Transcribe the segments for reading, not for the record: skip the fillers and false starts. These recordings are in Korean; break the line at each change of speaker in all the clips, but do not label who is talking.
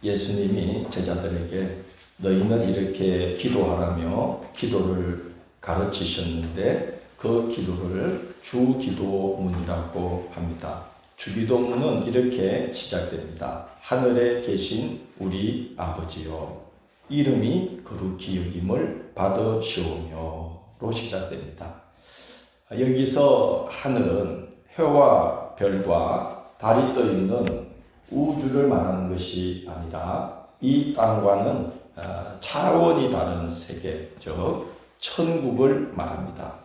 예수님이 제자들에게 너희는 이렇게 기도하라며 기도를 가르치셨는데 그 기도를 주기도문이라고 합니다. 주기도문은 이렇게 시작됩니다. 하늘에 계신 우리 아버지여, 이름이 거룩히 여김을 받으시오며로 시작됩니다. 여기서 하늘은 해와 별과 달이 떠 있는 우주를 말하는 것이 아니라 이 땅과는 차원이 다른 세계, 즉 천국을 말합니다.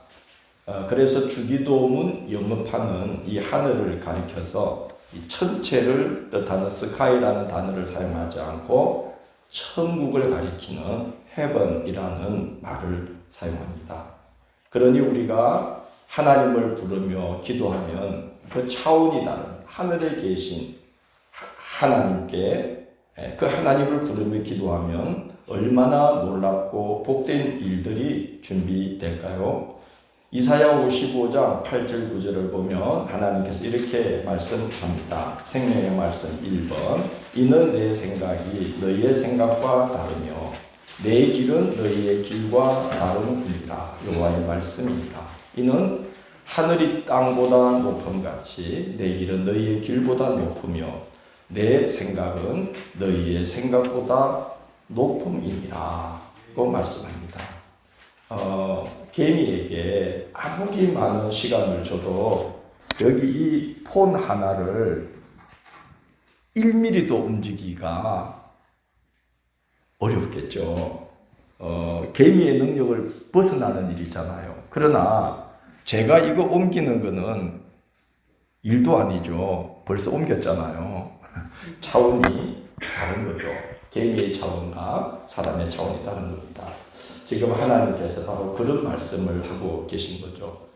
그래서 주기도문 영어판은 이 하늘을 가리켜서 이 천체를 뜻하는 스카이라는 단어를 사용하지 않고 천국을 가리키는 heaven이라는 말을 사용합니다. 그러니 우리가 하나님을 부르며 기도하면 그 차원이 다른 하늘에 계신 하나님께 그 하나님을 부르며 기도하면 얼마나 놀랍고 복된 일들이 준비될까요? 이사야 55장 8절 9절을 보면 하나님께서 이렇게 말씀합니다. 생명의 말씀 1번, 이는 내 생각이 너희의 생각과 다르며 내 길은 너희의 길과 다름이니라. 여호와의 말씀이니라. 이는 하늘이 땅보다 높음같이 내 길은 너희의 길보다 높으며 내 생각은 너희의 생각보다 높음이니라 고 말씀합니다. 개미에게 아무리 많은 시간을 줘도 여기 이 폰 하나를 1mm도 움직이기가 어렵겠죠. 개미의 능력을 벗어나는 일이잖아요. 그러나 제가 이거 옮기는 거는 일도 아니죠. 벌써 옮겼잖아요. 차원이 다른 거죠. 개미의 차원과 사람의 차원이 다른 겁니다. 지금 하나님께서 바로 그런 말씀을 하고 계신 거죠.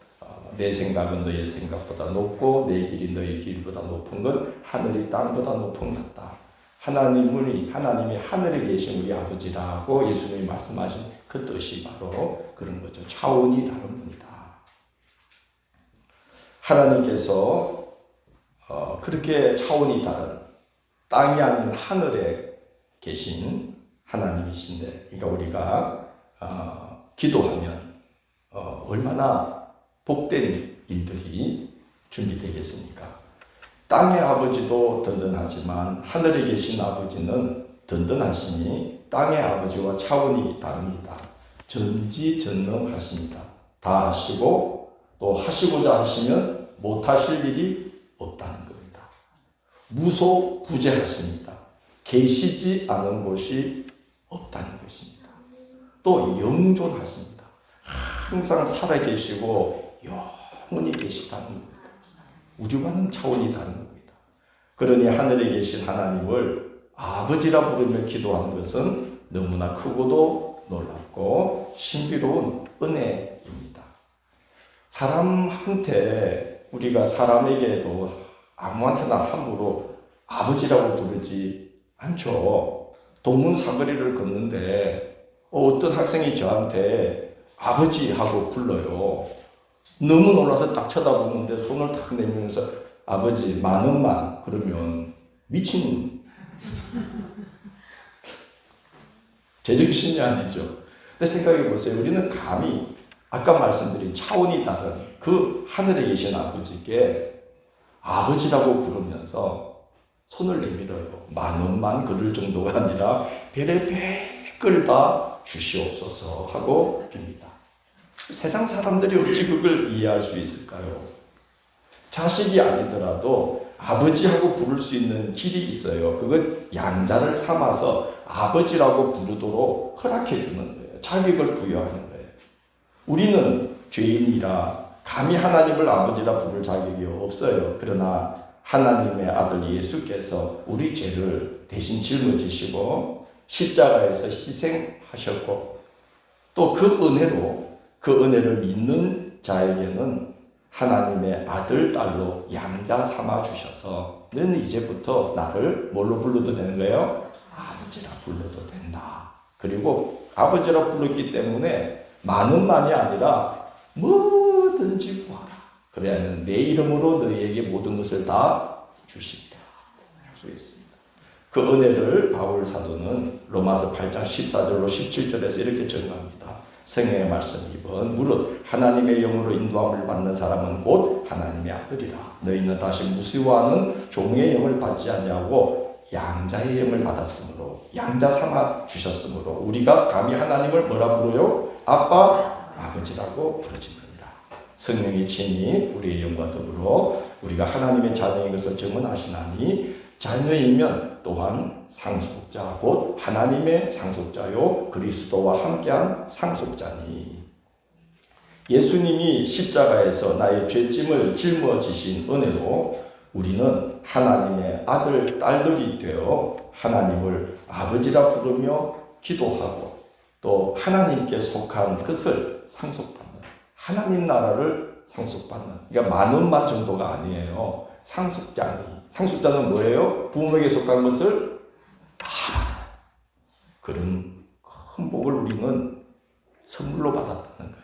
내 생각은 너의 생각보다 높고 내 길이 너의 길보다 높은 건 하늘이 땅보다 높은 것 같다. 하나님이 하늘에 계신 우리 아버지라고 예수님이 말씀하신 그 뜻이 바로 그런 거죠. 차원이 다른 분이다. 하나님께서 그렇게 차원이 다른 땅이 아닌 하늘에 계신 하나님이신데, 그러니까 우리가 기도하면 얼마나 복된 일들이 준비되겠습니까? 땅의 아버지도 든든하지만 하늘에 계신 아버지는 든든하시니 땅의 아버지와 차원이 다릅니다. 전지전능하십니다. 다 하시고 또 하시고자 하시면 못하실 일이 없다는 겁니다. 무소부재하십니다. 계시지 않은 곳이 없다는 것입니다. 또 영존하십니다. 항상 살아계시고 영원히 계시다는 겁니다. 우주와는 차원이 다른 겁니다. 그러니 하늘에 계신 하나님을 아버지라 부르며 기도하는 것은 너무나 크고도 놀랍고 신비로운 은혜입니다. 사람한테, 우리가 사람에게도 아무한테나 함부로 아버지라고 부르지 않죠. 동문 사거리를 걷는데 어떤 학생이 저한테 아버지하고 불러요. 너무 놀라서 딱 쳐다보는데 손을 탁 내밀면서 아버지 10,000원만, 그러면 미친 제정신이 아니죠. 근데 생각해 보세요. 우리는 감히 아까 말씀드린 차원이 다른 그 하늘에 계신 아버지께 아버지라고 부르면서 손을 내밀어요. 10,000원만 그럴 정도가 아니라 별의 백을 다 주시옵소서 하고 빕니다. 세상 사람들이 어찌 그걸 이해할 수 있을까요? 자식이 아니더라도 아버지하고 부를 수 있는 길이 있어요. 그건 양자를 삼아서 아버지라고 부르도록 허락해 주는 거예요. 자격을 부여하는 거예요. 우리는 죄인이라 감히 하나님을 아버지라 부를 자격이 없어요. 그러나 하나님의 아들 예수께서 우리 죄를 대신 짊어지시고 십자가에서 희생하셨고 또 그 은혜로 그 은혜를 믿는 자에게는 하나님의 아들, 딸로 양자 삼아 주셔서 너는 이제부터 나를 뭘로 불러도 되는 거예요? 아버지라 불러도 된다. 그리고 아버지라 불렀기 때문에 10,000원만이 아니라 뭐든지 구하라. 그래야는 내 이름으로 너희에게 모든 것을 다 주신다. 약속했습니다. 그 은혜를 바울 사도는 로마서 8장 14절로 17절에서 이렇게 전가합니다. 성경의 말씀이 이번 무릇 하나님의 영으로 인도함을 받는 사람은 곧 하나님의 아들이라. 너희는 다시 무시와는 종의 영을 받지 아니하고 양자의 영을 받았으므로 양자 삼아 주셨으므로 우리가 감히 하나님을 뭐라 부르요? 아빠, 아버지라고 부르짖느니라. 성령이 친히 우리의 영과 더불어 우리가 하나님의 자녀인 것을 증언하시나니 자녀이면 또한 상속자 곧 하나님의 상속자요 그리스도와 함께한 상속자니. 예수님이 십자가에서 나의 죄짐을 짊어지신 은혜로 우리는 하나님의 아들, 딸들이 되어 하나님을 아버지라 부르며 기도하고 또 하나님께 속한 것을 상속받는, 하나님 나라를 상속받는, 그러니까 만원만 정도가 아니에요. 상속자는 뭐예요? 부모에게 속한 것을 다 받아요. 그런 큰 복을 우리는 선물로 받았다는 거예요.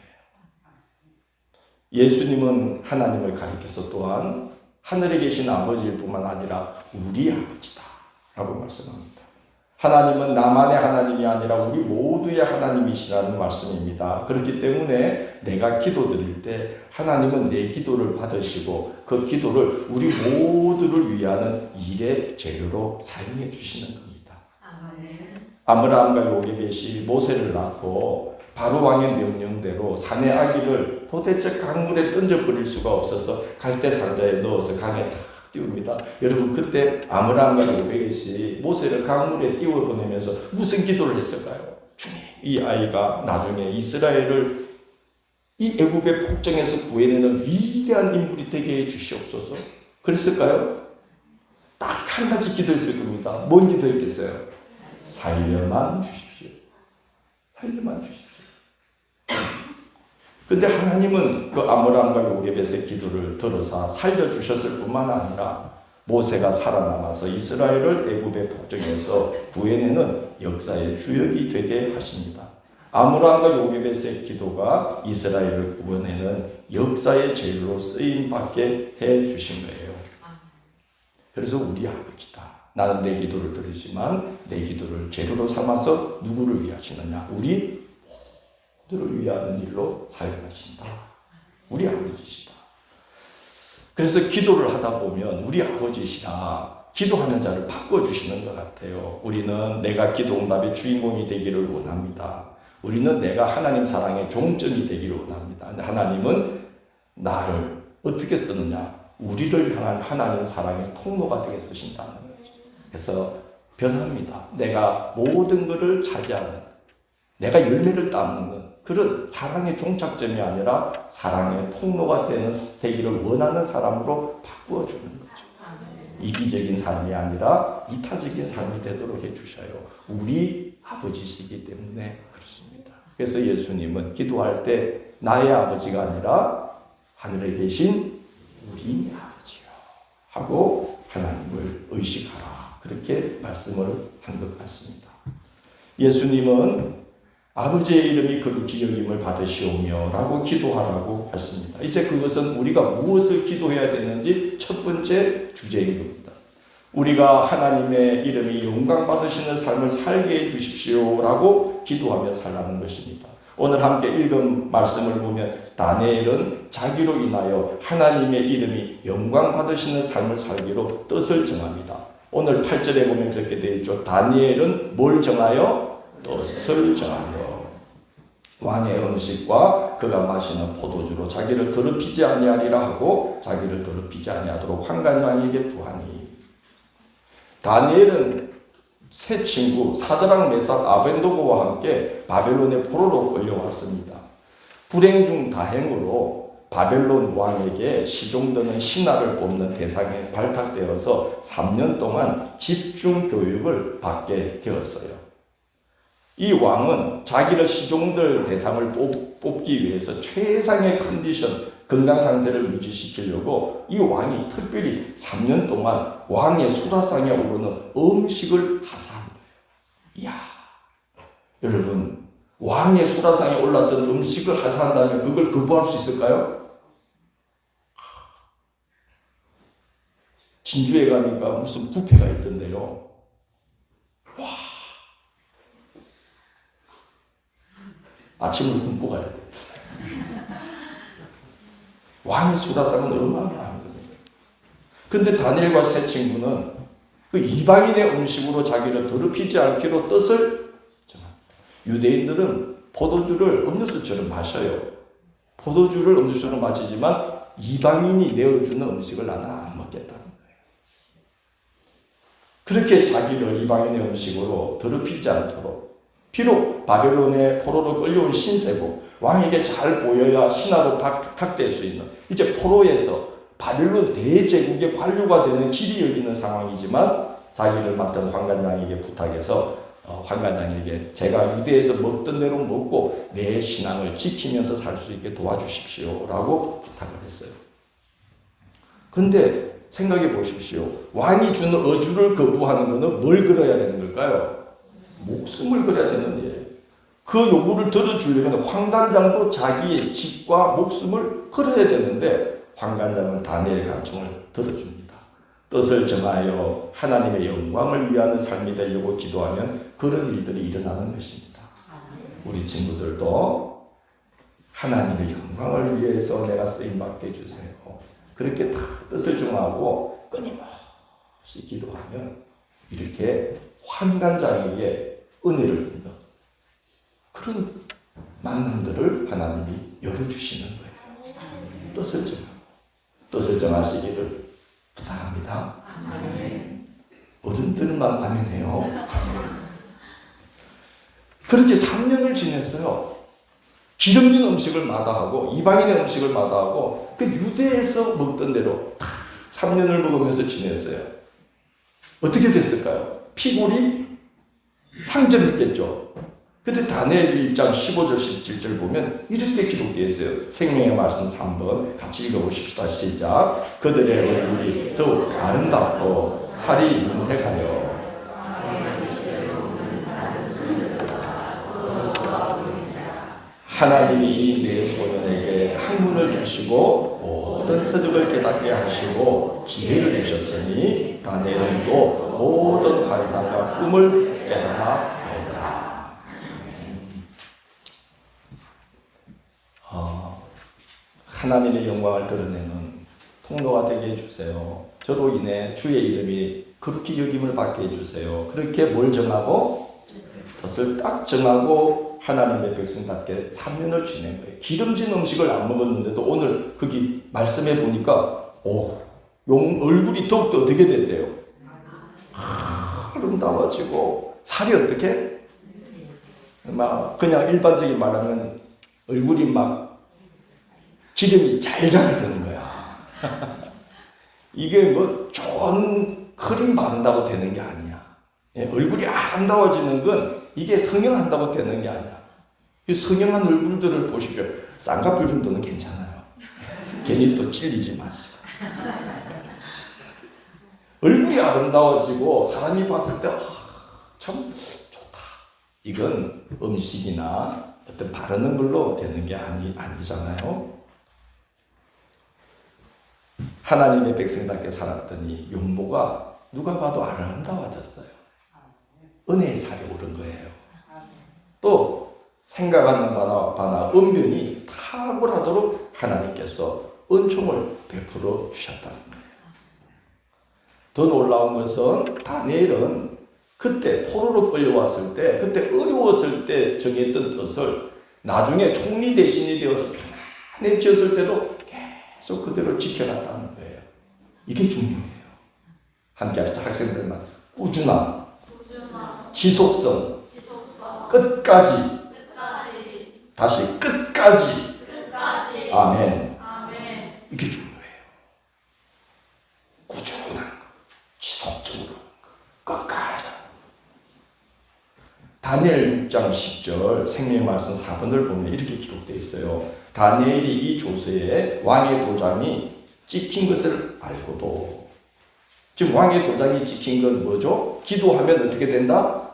예수님은 하나님을 가리켜서 또한 하늘에 계신 아버지일 뿐만 아니라 우리 아버지다 라고 말씀합니다. 하나님은 나만의 하나님이 아니라 우리 모두의 하나님이시라는 말씀입니다. 그렇기 때문에 내가 기도드릴 때 하나님은 내 기도를 받으시고 그 기도를 우리 모두를 위하는 일의 재료로 사용해 주시는 겁니다. 아므라함과 요게벳이 모세를 낳고 바로 왕의 명령대로 사내 아기를 도대체 강물에 던져버릴 수가 없어서 갈대 상자에 넣어서 강에 탁 띄웁니다. 여러분 그때 아므라함과 요게벳이 모세를 강물에 띄워보내면서 무슨 기도를 했을까요? 주님, 이 아이가 나중에 이스라엘을 이 애굽의 폭정에서 구해내는 위대한 인물이 되게 해주시옵소서. 그랬을까요? 딱 한 가지 기도했을 겁니다. 뭔 기도했겠어요? 살려만 주십시오. 살려만 주십시오. 근데 하나님은 그 아므라함과 요게벳의 기도를 들어서 살려주셨을 뿐만 아니라 모세가 살아남아서 이스라엘을 애굽의 폭정에서 구해내는 역사의 주역이 되게 하십니다. 아므라함과 요게벳의 기도가 이스라엘을 구원해내는 역사의 제일로 쓰임받게 해주신 거예요. 그래서 우리 아버지다. 나는 내 기도를 들으지만 내 기도를 재료로 삼아서 누구를 위하시느냐? 우리 모두를 위하는 일로 사용하신다. 우리 아버지시다. 그래서 기도를 하다 보면 우리 아버지시라 기도하는 자를 바꿔주시는 것 같아요. 우리는 내가 기도응답의 주인공이 되기를 원합니다. 우리는 내가 하나님 사랑의 종점이 되기를 원합니다. 근데 하나님은 나를 어떻게 쓰느냐? 우리를 향한 하나님 사랑의 통로가 되게 쓰신다는 거죠. 그래서 변합니다. 내가 모든 것을 차지하는, 내가 열매를 따먹는 그런 사랑의 종착점이 아니라 사랑의 통로가 되기를 원하는 사람으로 바꾸어주는 거죠. 이기적인 삶이 아니라 이타적인 삶이 되도록 해주셔요. 우리 아버지시기 때문에 그렇습니다. 그래서 예수님은 기도할 때 나의 아버지가 아니라 하늘에 계신 우리 아버지요 하고 하나님을 의식하라. 그렇게 말씀을 한 것 같습니다. 예수님은 아버지의 이름이 거룩히 여김을 받으시오며 라고 기도하라고 했습니다. 이제 그것은 우리가 무엇을 기도해야 되는지 첫 번째 주제인 겁니다. 우리가 하나님의 이름이 영광 받으시는 삶을 살게 해주십시오 라고 기도하며 살라는 것입니다. 오늘 함께 읽은 말씀을 보면 다니엘은 자기로 인하여 하나님의 이름이 영광 받으시는 삶을 살기로 뜻을 정합니다. 오늘 8절에 보면 그렇게 되어 있죠. 다니엘은 뭘 정하여? 뜻을 정하여 왕의 음식과 그가 마시는 포도주로 자기를 더럽히지 아니하리라 하고 자기를 더럽히지 아니하도록 환관왕에게 구하니. 다니엘은 세 친구 사드락 메삭 아벤노고와 함께 바벨론의 포로로 끌려왔습니다. 불행 중 다행으로 바벨론 왕에게 시종드는 신하를 뽑는 대상에 발탁되어서 3년 동안 집중 교육을 받게 되었어요. 이 왕은 자기를 시종들 대상을 뽑기 위해서 최상의 컨디션, 건강 상태를 유지시키려고 이 왕이 특별히 3년 동안 왕의 수라상에 오르는 음식을 하사한 거예요. 이야, 여러분, 왕의 수라상에 올랐던 음식을 하사한다면 그걸 거부할 수 있을까요? 진주에 가니까 무슨 뷔페가 있던데요. 아침을 굶고 가야 돼. 왕의 수다상은 얼마나 많습니까? 근데 다니엘과 세 친구는 그 이방인의 음식으로 자기를 더럽히지 않기로 뜻을 정합니다. 유대인들은 포도주를 음료수처럼 마셔요. 포도주를 음료수로 마시지만 이방인이 내어주는 음식을 나는 안 먹겠다는 거예요. 그렇게 자기를 이방인의 음식으로 더럽히지 않도록, 비록 바벨론의 포로로 끌려온 신세고 왕에게 잘 보여야 신하로 탁될 수 있는, 이제 포로에서 바벨론 대제국의 관료가 되는 길이 열리는 상황이지만 자기를 맡은 환관장에게 부탁해서 환관장에게 제가 유대에서 먹던 대로 먹고 내 신앙을 지키면서 살 수 있게 도와주십시오 라고 부탁을 했어요. 근데 생각해 보십시오. 왕이 주는 어주를 거부하는 것은 뭘 걸어야 되는 걸까요? 목숨을 걸어야 되는 일이에요. 그 요구를 들어주려면 환관장도 자기의 집과 목숨을 걸어야 되는데 환관장은 다니엘의 간청을 들어줍니다. 뜻을 정하여 하나님의 영광을 위하는 삶이 되려고 기도하면 그런 일들이 일어나는 것입니다. 우리 친구들도 하나님의 영광을 위해서 내가 쓰임받게 해주세요. 그렇게 다 뜻을 정하고 끊임없이 기도하면 이렇게 환관장에게 은혜를 받는 그런 만남들을 하나님이 열어주시는 거예요. 뜻을 정하시기를 부탁합니다. 아멘. 어른들만 아멘해요. 그렇게 3년을 지냈어요. 기름진 음식을 마다하고 이방인의 음식을 마다하고 그 유대에서 먹던 대로 다 3년을 먹으면서 지냈어요. 어떻게 됐을까요? 피골이 상전했겠죠. 근데 다니엘 1장 15절 17절 보면 이렇게 기록되어 있어요. 생명의 말씀 3번 같이 읽어보십시다. 시작. 그들의 얼굴이 더욱 아름답고 살이 윤택하여 하나님이 내 소년에게 학문을 주시고 모든 서적을 깨닫게 하시고 지혜를 주셨으니 다니엘은 또 모든 환상과 꿈을 깨달아 알더라. 하나님의 영광을 드러내는 통로가 되게 해주세요. 저로 인해 주의 이름이 그렇게 여김을 받게 해주세요. 그렇게 뭘 정하고? 뜻을 딱 정하고 하나님의 백성답게 3년을 지낸 거예요. 기름진 음식을 안 먹었는데도 오늘 거기 말씀해 보니까 얼굴이 더욱더 어떻게 됐대요? 아름다워지고 살이 어떻게? 막 그냥 일반적인 말하면 얼굴이 막 기름이 잘 되는 거야. 이게 뭐 좋은 크림 바른다고 되는 게 아니야. 얼굴이 아름다워지는 건 이게 성형한다고 되는 게 아니야. 이 성형한 얼굴들을 보십시오. 쌍꺼풀 정도는 괜찮아요. 괜히 또 찔리지 마세요. 얼굴이 아름다워지고 사람이 봤을 때 참 좋다. 이건 음식이나 어떤 바르는 걸로 되는 게 아니잖아요. 하나님의 백성답게 살았더니 용모가 누가 봐도 아름다워졌어요. 은혜의 살이 오른 거예요. 또 생각하는 바나 은변이 탁월하도록 하나님께서 은총을 베풀어 주셨다는 거예요. 더 놀라운 것은 다니엘은 그때 포로로 끌려왔을 때, 그때 어려웠을 때 정했던 뜻을 나중에 총리 대신이 되어서 편안해졌을 때도 계속 그대로 지켜놨다는 거예요. 이게 중요해요. 함께 합시다. 학생들만 꾸준함, 지속성, 끝까지. 다시 끝까지. 아멘. 이게 중요해요. 꾸준한 거, 지속적으로 끝까지. 다니엘 6장 10절 생명의 말씀 4번을 보면 이렇게 기록되어 있어요. 다니엘이 이 조서에 왕의 도장이 찍힌 것을 알고도, 지금 왕의 도장이 찍힌 건 뭐죠? 기도하면 어떻게 된다?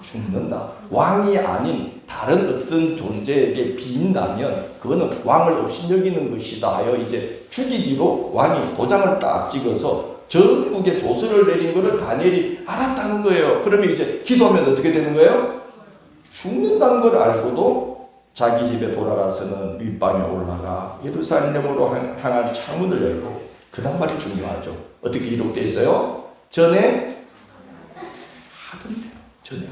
죽는다. 왕이 아닌 다른 어떤 존재에게 빈다면 그거는 왕을 업신여기는 것이다 하여 이제 죽이기로 왕이 도장을 딱 찍어서 전국에 조서를 내린 것을 다니엘이 알았다는 거예요. 그러면 이제 기도하면 어떻게 되는 거예요? 죽는다는 걸 알고도 자기 집에 돌아가서는 윗방에 올라가 예루살렘으로 향한 창문을 열고 그 다음 말이 중요하죠. 어떻게 기록되어 있어요? 전에 하던 대로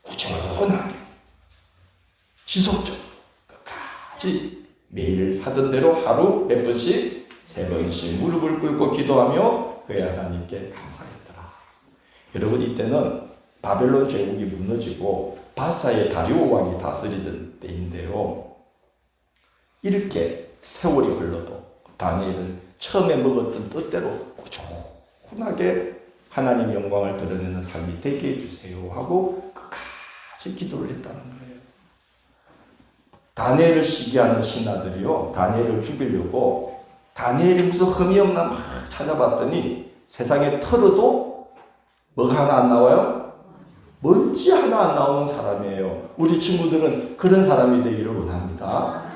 꾸준하게 지속적으로 끝까지 매일 하던 대로 하루 몇 번씩 3번씩 무릎을 꿇고 기도하며 그의 하나님께 감사했더라. 여러분, 이때는 바벨론 제국이 무너지고 바사의 다리오 왕이 다스리던 때인데요. 이렇게 세월이 흘러도 다니엘은 처음에 먹었던 뜻대로 꾸준하게 하나님의 영광을 드러내는 삶이 되게 해주세요 하고 끝까지 기도를 했다는 거예요. 다니엘을 시기하는 신하들이요, 다니엘을 죽이려고 다니엘이 무슨 흠이 없나 막 찾아봤더니 세상에 털어도 뭐가 하나 안 나와요? 먼지 하나 안 나오는 사람이에요. 우리 친구들은 그런 사람이 되기를 원합니다.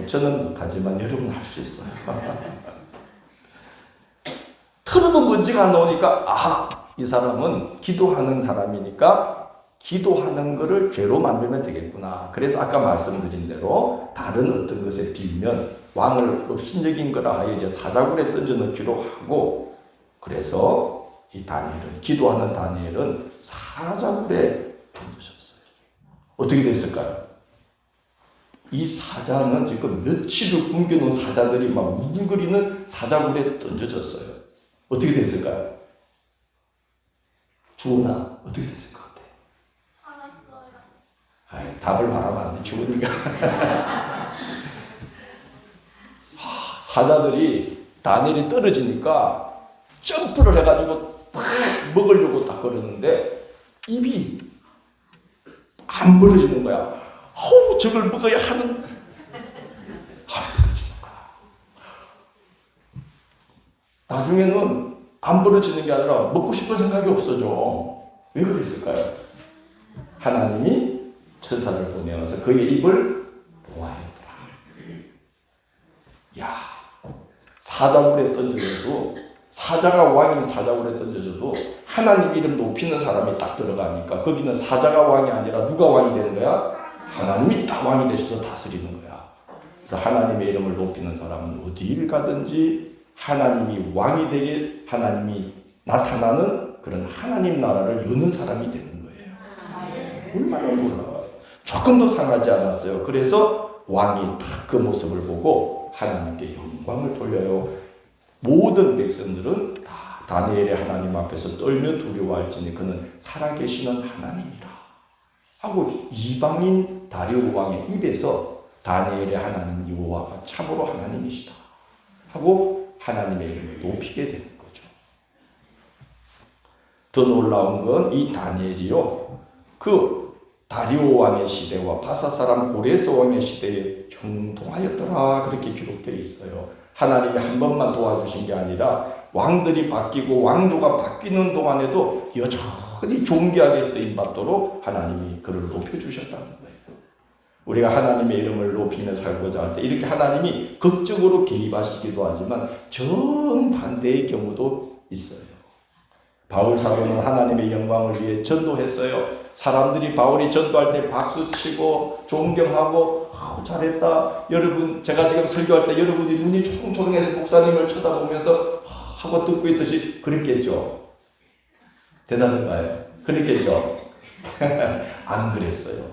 저는 못하지만 여러분 할 수 있어요. 털어도 먼지가 안 나오니까 이 사람은 기도하는 사람이니까 기도하는 것을 죄로 만들면 되겠구나. 그래서 아까 말씀드린 대로 다른 어떤 것에 비우면 왕을 업신여긴 거라 하여 이제 사자굴에 던져 넣기로 하고, 그래서 이 다니엘은, 기도하는 다니엘은 사자굴에 던져졌어요. 어떻게 됐을까요? 이 사자는 지금 며칠을 굶겨놓은 사자들이 막 우글거리는 사자굴에 던져졌어요. 어떻게 됐을까요? 주원아, 어떻게 됐을 것 같아요? 알았어요. 답을 말하면 안 돼. 죽으니까. 사자들이 다니엘이 떨어지니까 점프를 해가지고 탁 먹으려고 딱 그러는데 입이 안 벌어지는 거야. 저걸 먹어야 하는 안 벌어지는 거야. 나중에는 안 벌어지는 게 아니라 먹고 싶은 생각이 없어져. 왜 그랬을까요? 하나님이 천사를 보내어서 그의 입을 보아했더라. 야, 사자굴에 던져져도, 사자가 왕인 사자굴에 던져져도 하나님 이름 높이는 사람이 딱 들어가니까 거기는 사자가 왕이 아니라 누가 왕이 되는 거야? 하나님이 딱 왕이 되셔서 다스리는 거야. 그래서 하나님의 이름을 높이는 사람은 어디를 가든지 하나님이 왕이 되게, 하나님이 나타나는 그런 하나님 나라를 여는 사람이 되는 거예요. 얼마나 놀라워요. 조금도 상하지 않았어요. 그래서 왕이 딱 그 모습을 보고 하나님께 영광을 돌려요. 모든 백성들은 다 다니엘의 하나님 앞에서 떨며 두려워할지니 그는 살아계시는 하나님이라 하고, 이방인 다리오 왕의 입에서 다니엘의 하나님 여호와가 참으로 하나님이시다 하고 하나님의 이름을 높이게 되는 거죠. 더 놀라운 건 이 다니엘이요, 그 다리오 왕의 시대와 바사 사람 고레스 왕의 시대에 형통하였더라 그렇게 기록되어 있어요. 하나님이 한 번만 도와주신 게 아니라 왕들이 바뀌고 왕조가 바뀌는 동안에도 여전히 존귀하게 쓰임받도록 하나님이 그를 높여주셨다는 거예요. 우리가 하나님의 이름을 높이며 살고자 할 때 이렇게 하나님이 극적으로 개입하시기도 하지만 정반대의 경우도 있어요. 바울 사도는 하나님의 영광을 위해 전도했어요. 사람들이 바울이 전도할 때 박수치고 존경하고 잘했다. 여러분, 제가 지금 설교할 때 여러분이 눈이 초롱초롱해서 목사님을 쳐다보면서 하고 듣고 있듯이 그랬겠죠. 대답해봐요. 그랬겠죠. 안 그랬어요.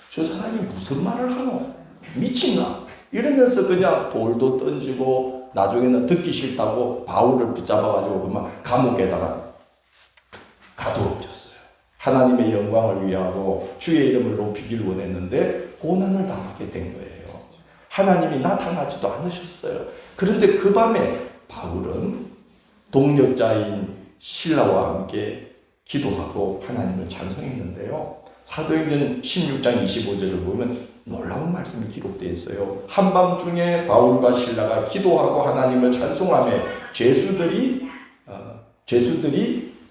저 사람이 무슨 말을 하노? 미친가? 이러면서 그냥 돌도 던지고 나중에는 듣기 싫다고 바울을 붙잡아가지고 그만 감옥에다가 가두어버렸어요. 하나님의 영광을 위하고 주의 이름을 높이길 원했는데 고난을 당하게 된 거예요. 하나님이 나타나지도 않으셨어요. 그런데 그 밤에 바울은 동력자인 신라와 함께 기도하고 하나님을 찬송했는데요. 사도행전 16장 25절을 보면 놀라운 말씀이 기록되어 있어요. 한밤중에 바울과 신라가 기도하고 하나님을 찬송하며 죄수들이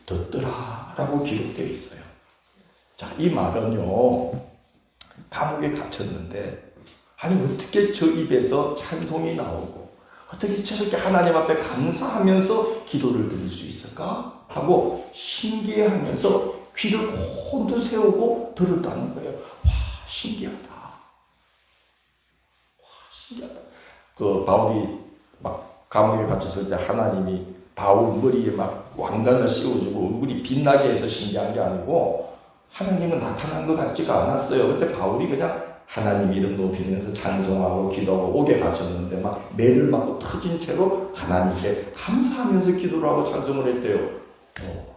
듣더라 라고 기록되어 있어요. 자, 이 말은요, 감옥에 갇혔는데 아니 어떻게 저 입에서 찬송이 나오고 어떻게 저렇게 하나님 앞에 감사하면서 기도를 드릴 수 있을까 하고 신기해하면서 귀를 곤두 세우고 들었다는 거예요. 와, 신기하다. 신기하다. 그 바울이 막 감옥에 갇혔을 때 하나님이 바울 머리에 막 왕관을 씌워주고 얼굴이 빛나게 해서 신기한 게 아니고 하나님은 나타난 것 같지가 않았어요. 그때 바울이 그냥 하나님 이름 높이면서 찬송하고 기도하고 옥에 갇혔는데 막 매를 맞고 터진 채로 하나님께 감사하면서 기도를 하고 찬송을 했대요.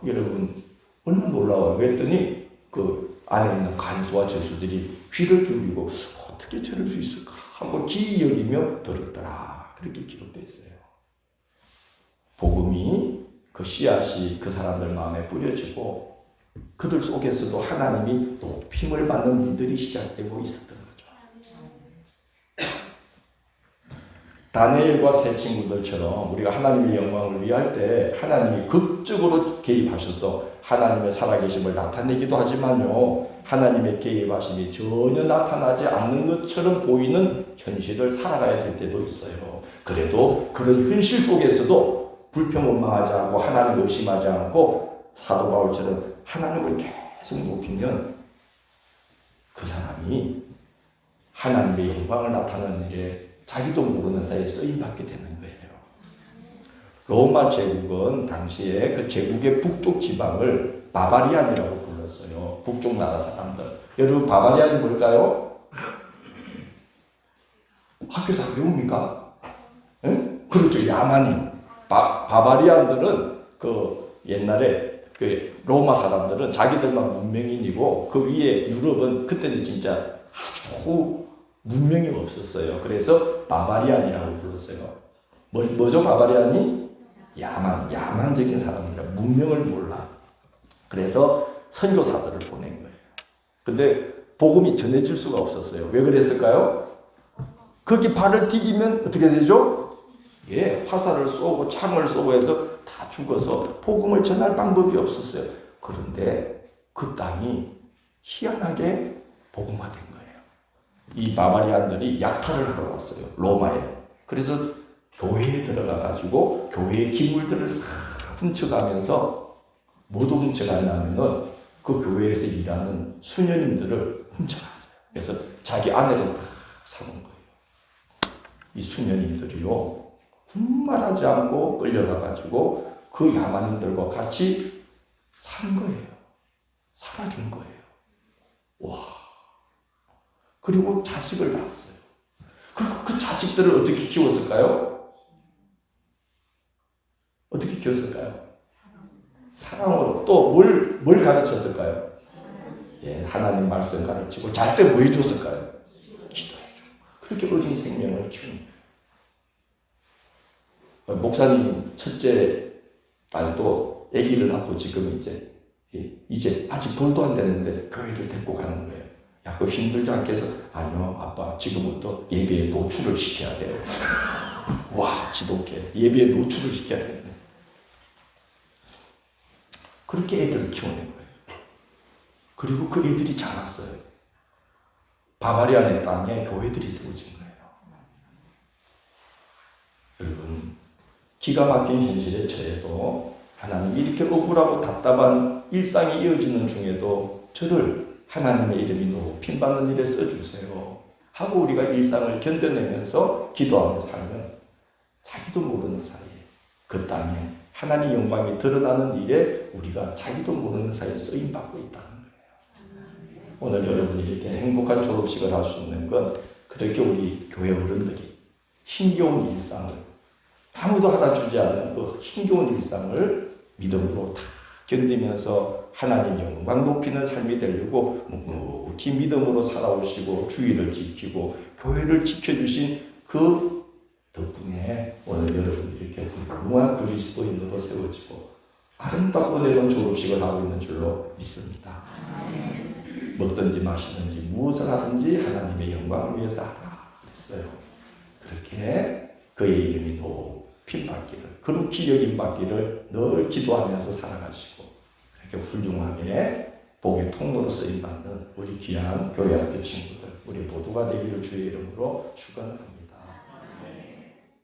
여러분 얼마나 놀라워요. 그랬더니 그 안에 있는 간수와 죄수들이 귀를 기울이고 어떻게 저럴 수 있을까 하고 기이 여기며 들었더라. 그렇게 기록되어 있어요. 복음이 그 씨앗이 그 사람들 마음에 뿌려지고 그들 속에서도 하나님이 높임을 받는 일들이 시작되고 있었던 거죠. 다니엘과 세 친구들처럼 우리가 하나님의 영광을 위할 때 하나님이 극적으로 개입하셔서 하나님의 살아계심을 나타내기도 하지만요, 하나님의 개입하심이 전혀 나타나지 않는 것처럼 보이는 현실을 살아가야 될 때도 있어요. 그래도 그런 현실 속에서도 불평원망하지 않고 하나님을 의심하지 않고 사도 바울처럼 하나님을 계속 높이면 그 사람이 하나님의 영광을 나타내는 일에 자기도 모르는 사이에 쓰임받게 되는 거예요. 로마 제국은 당시에 그 제국의 북쪽 지방을 바바리안이라고 불렀어요. 북쪽 나라 사람들. 여러분 바바리안이 뭘까요? 학교에서 안 배웁니까? 응? 그렇죠. 야만인. 바바리안들은 그 옛날에 그 로마 사람들은 자기들만 문명인이고 그 위에 유럽은 그때는 진짜 아주 문명이 없었어요. 그래서 바바리안이라고 불렀어요. 뭐죠 바바리안이? 야만적인 사람들이라 문명을 몰라. 그래서 선교사들을 보낸 거예요. 근데 복음이 전해질 수가 없었어요. 왜 그랬을까요? 거기 발을 디디면 어떻게 되죠? 화살을 쏘고 창을 쏘고 해서 다 죽어서 복음을 전할 방법이 없었어요. 그런데 그 땅이 희한하게 복음화된 거예요. 이 바바리안들이 약탈을 하러 왔어요. 로마에. 그래서 교회에 들어가가지고 교회의 기물들을 싹 훔쳐가면서 뭐도 훔쳐가냐면은 그 교회에서 일하는 수녀님들을 훔쳐갔어요. 그래서 자기 아내로 다 사는 거예요. 이 수녀님들이요. 분말하지 않고 끌려가가지고 그 야만인들과 같이 산 거예요. 살아준 거예요. 와. 그리고 자식을 낳았어요. 그리고 그 자식들을 어떻게 키웠을까요? 어떻게 키웠을까요? 사랑으로. 또 뭘 가르쳤을까요? 하나님 말씀 가르치고 잘 때 뭐 해줬을까요? 기도해줘. 그렇게 어린 생명을 키운 거예요. 목사님 첫째 딸도 아기를 낳고 지금 이제 아직 돌도 안 됐는데 교회를 데리고 가는 거예요. 야, 그거 힘들지 않겠어? 아니요, 아빠. 지금부터 예배에 노출을 시켜야 돼요. 와, 지독해. 예배에 노출을 시켜야 되는데. 그렇게 애들을 키워낸 거예요. 그리고 그 애들이 자랐어요. 바바리안의 땅에 교회들이 세워진 거예요. 여러분, 기가 막힌 현실에 처해도 하나님이 이렇게 억울하고 답답한 일상이 이어지는 중에도 저를 하나님의 이름이 높임받는 일에 써주세요 하고 우리가 일상을 견뎌내면서 기도하며 살면 자기도 모르는 사이에 그 땅에 하나님의 영광이 드러나는 일에 우리가 자기도 모르는 사이에 쓰임받고 있다는 거예요. 오늘 여러분이 이렇게 행복한 졸업식을 할 수 있는 건 그렇게 우리 교회 어른들이 힘겨운 일상을 아무도 하나 주지 않은 그 힘겨운 일상을 믿음으로 다 견디면서 하나님 영광 높이는 삶이 되려고 묵묵히 믿음으로 살아오시고 주의를 지키고 교회를 지켜주신 그 덕분에 오늘 여러분이 이렇게 훌륭한 그리스도인으로 세워지고 아름답고 내려온 졸업식을 하고 있는 줄로 믿습니다. 먹든지 마시든지 무엇을 하든지 하나님의 영광을 위해서 하라 그랬어요. 그렇게 그의 이름이 높임 받기를, 거룩히 여김 받기를 늘 기도하면서 살아가시고 이렇게 훌륭하게 복의 통로로 쓰임받는 우리 귀한 교회 학교 친구들, 우리 모두가 되기를 주의 이름으로 축원합니다.